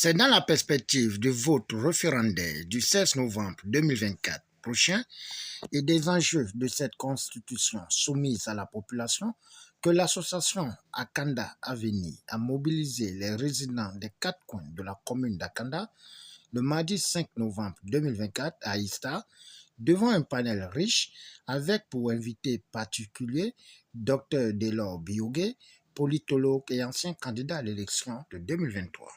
C'est dans la perspective du vote référendaire du 16 novembre 2024 prochain et des enjeux de cette constitution soumise à la population que l'association Akanda Avenir a mobilisé les résidents des 4 coins de la commune d'Akanda le mardi 5 novembre 2024 à Ista devant un panel riche avec pour invité particulier Dr Delors Biogué, politologue et ancien candidat à l'élection de 2023.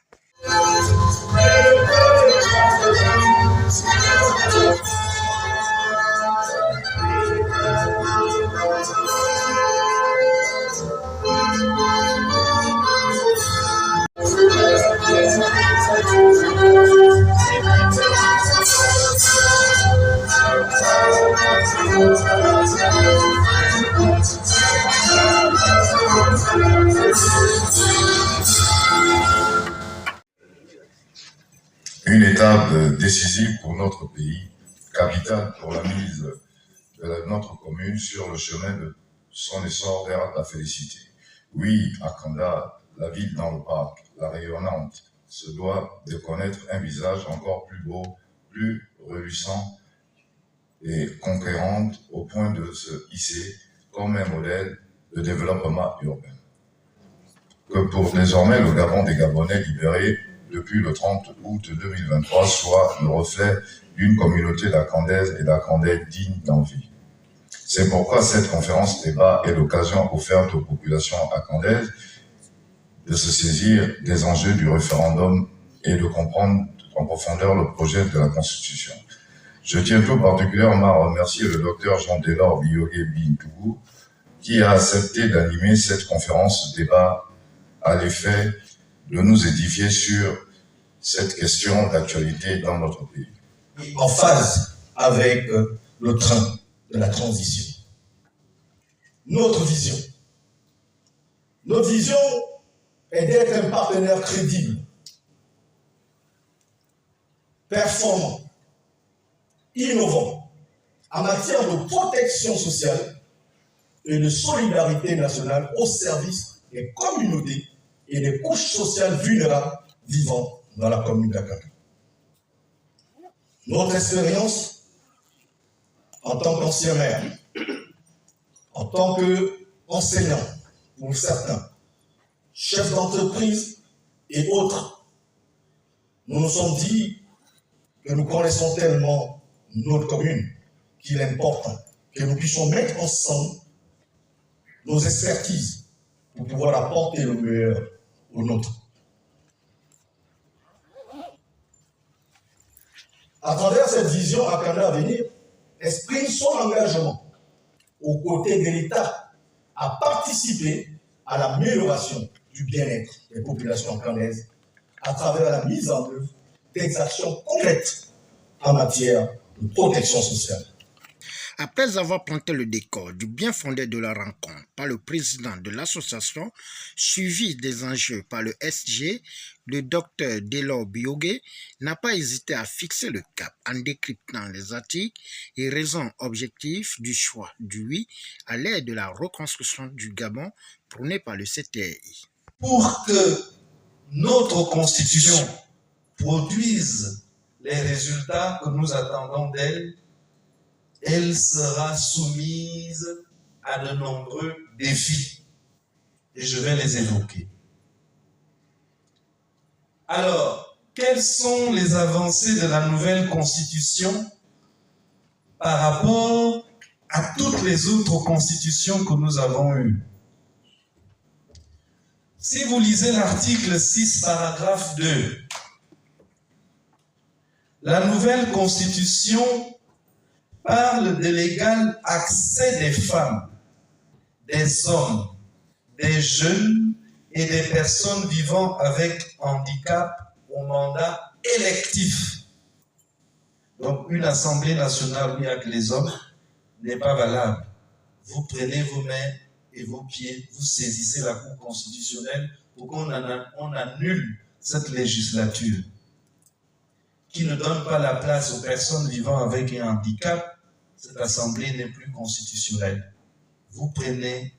Une étape décisive pour notre pays, capitale pour la mise de notre commune sur le chemin de son essor vers la félicité. Oui, Akanda, la ville dans le parc, la rayonnante, se doit de connaître un visage encore plus beau, plus reluisant et conquérant au point de se hisser comme un modèle de développement urbain. Que pour désormais le Gabon des Gabonais libérés depuis le 30 août 2023 soit le reflet d'une communauté d'Akandaises et d'Akandais dignes d'envie. C'est pourquoi cette conférence débat est l'occasion offerte aux populations akandaises de se saisir des enjeux du référendum et de comprendre en profondeur le projet de la Constitution. Je tiens tout particulièrement à remercier le docteur Jean Delors Biogué Bintougou qui a accepté d'animer cette conférence débat à l'effet de nous édifier sur cette question d'actualité dans notre pays. En phase avec le train de la transition. Notre vision est d'être un partenaire crédible, performant, innovant en matière de protection sociale et de solidarité nationale au service des communautés et des couches sociales vulnérables vivant dans la commune d'Akanda. Notre expérience en tant qu'ancien maire, en tant qu'enseignant pour certains, chefs d'entreprise et autres, nous nous sommes dit que nous connaissons tellement notre commune qu'il est important que nous puissions mettre ensemble nos expertises pour pouvoir apporter le meilleur au nôtre. À travers cette vision, Akanda Avenir exprime son engagement aux côtés de l'État à participer à l'amélioration du bien-être des populations akandaises à travers la mise en œuvre des actions concrètes en matière de protection sociale. Après avoir planté le décor du bien fondé de la rencontre par le président de l'association, suivi des enjeux par le SG, le docteur Delors Biogué n'a pas hésité à fixer le cap en décryptant les articles et raisons objectives du choix du oui à l'aide de la reconstruction du Gabon prônée par le CTI. Pour que notre constitution produise les résultats que nous attendons d'elle, elle sera soumise à de nombreux défis. Et je vais les évoquer. Alors, quelles sont les avancées de la nouvelle Constitution par rapport à toutes les autres constitutions que nous avons eues? Si vous lisez l'article 6, paragraphe 2, la nouvelle Constitution parle de l'égal accès des femmes, des hommes, des jeunes et des personnes vivant avec handicap au mandat électif. Donc une assemblée nationale où il n'y a que les hommes n'est pas valable. Vous prenez vos mains et vos pieds, vous saisissez la Cour constitutionnelle pour qu'on annule cette législature qui ne donne pas la place aux personnes vivant avec un handicap. Cette assemblée n'est plus constitutionnelle. Vous prenez,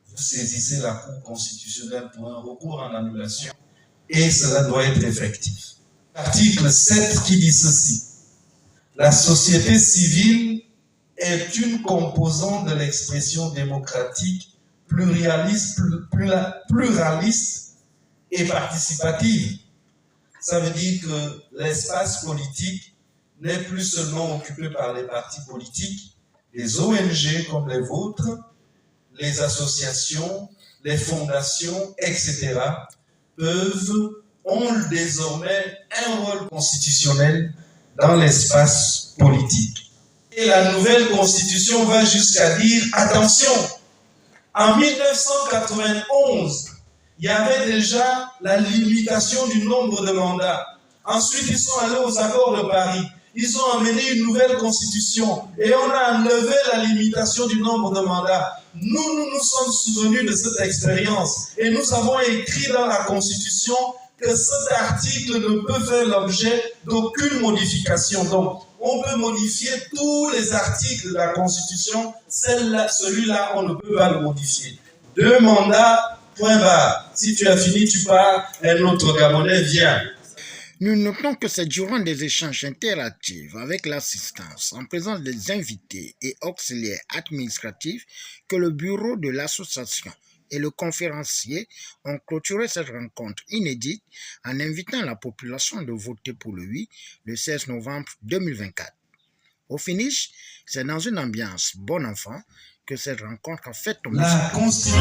vous saisissez la Cour constitutionnelle pour un recours en annulation et cela doit être effectif. Article 7 qui dit ceci. La société civile est une composante de l'expression démocratique pluraliste et participative. Ça veut dire que l'espace politique n'est plus seulement occupé par les partis politiques, les ONG comme les vôtres, les associations, les fondations, etc. ont désormais un rôle constitutionnel dans l'espace politique. Et la nouvelle constitution va jusqu'à dire, attention, en 1991, il y avait déjà la limitation du nombre de mandats. Ensuite, ils sont allés aux accords de Paris. Ils ont amené une nouvelle constitution et on a enlevé la limitation du nombre de mandats. Nous sommes souvenus de cette expérience et nous avons écrit dans la constitution que cet article ne peut faire l'objet d'aucune modification. Donc, on peut modifier tous les articles de la Constitution. Celui-là, on ne peut pas le modifier. 2 mandats, point barre. Si tu as fini, tu pars, un autre Gabonais vient. Nous notons que c'est durant des échanges interactifs avec l'assistance en présence des invités et auxiliaires administratifs que le bureau de l'association et le conférencier ont clôturé cette rencontre inédite en invitant la population de voter pour le oui le 16 novembre 2024. Au finish, c'est dans une ambiance bon enfant que cette rencontre a fait tomber. La Constitution.